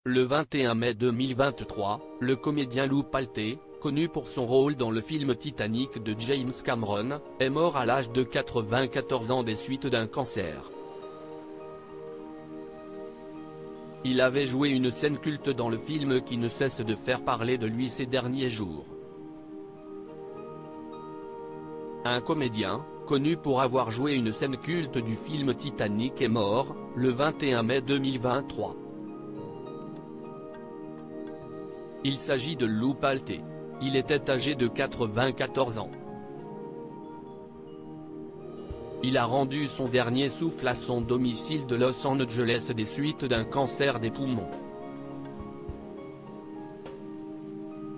Le 21 mai 2023, le comédien Lou Palté, connu pour son rôle dans le film Titanic de James Cameron, est mort à l'âge de 94 ans des suites d'un cancer. Il avait joué une scène culte dans le film qui ne cesse de faire parler de lui ces derniers jours. Un comédien, connu pour avoir joué une scène culte du film Titanic est mort, le 21 mai 2023. Il s'agit de Lou Palté. Il était âgé de 94 ans. Il a rendu son dernier souffle à son domicile de Los Angeles des suites d'un cancer des poumons.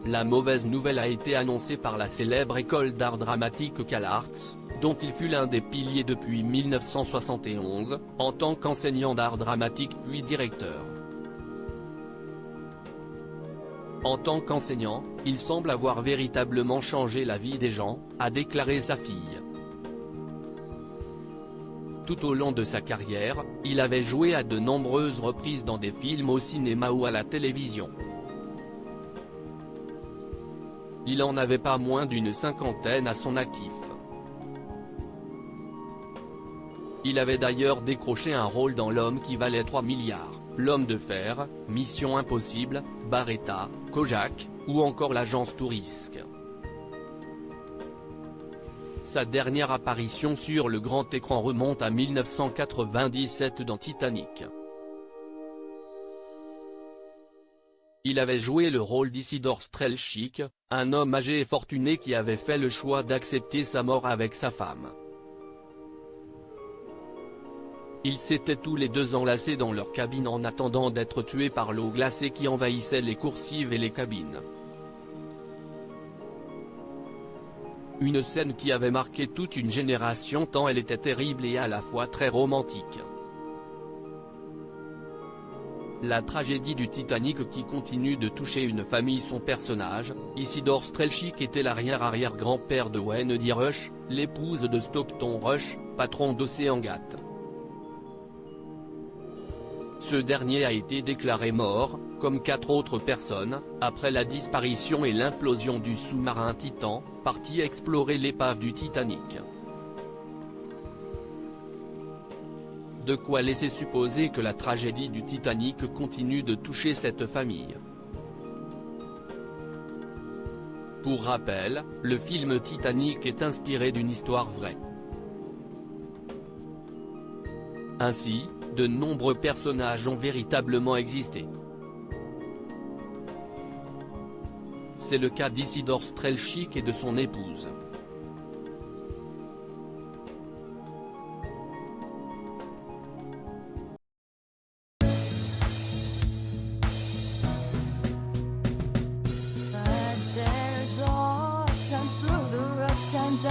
La mauvaise nouvelle a été annoncée par la célèbre école d'art dramatique CalArts, dont il fut l'un des piliers depuis 1971, en tant qu'enseignant d'art dramatique puis directeur. En tant qu'enseignant, il semble avoir véritablement changé la vie des gens, a déclaré sa fille. Tout au long de sa carrière, il avait joué à de nombreuses reprises dans des films au cinéma ou à la télévision. Il en avait pas moins d'une cinquantaine à son actif. Il avait d'ailleurs décroché un rôle dans L'homme qui valait 3 milliards, L'homme de fer, Mission impossible, Baretta, Kojak, ou encore l'agence Tourisque. Sa dernière apparition sur le grand écran remonte à 1997 dans Titanic. Il avait joué le rôle d'Isidore Strelchik, un homme âgé et fortuné qui avait fait le choix d'accepter sa mort avec sa femme. Ils s'étaient tous les deux enlacés dans leur cabine en attendant d'être tués par l'eau glacée qui envahissait les coursives et les cabines. Une scène qui avait marqué toute une génération tant elle était terrible et à la fois très romantique. La tragédie du Titanic qui continue de toucher une famille. Son personnage, Isidore Strelchik, était l'arrière-arrière-grand-père de Wendy Rush, l'épouse de Stockton Rush, patron d'Oceangate. Ce dernier a été déclaré mort, comme 4 autres personnes, après la disparition et l'implosion du sous-marin Titan, parti explorer l'épave du Titanic. De quoi laisser supposer que la tragédie du Titanic continue de toucher cette famille. Pour rappel, le film Titanic est inspiré d'une histoire vraie. Ainsi, de nombreux personnages ont véritablement existé. C'est le cas d'Isidore Strelchik et de son épouse. But there's all times through the rough times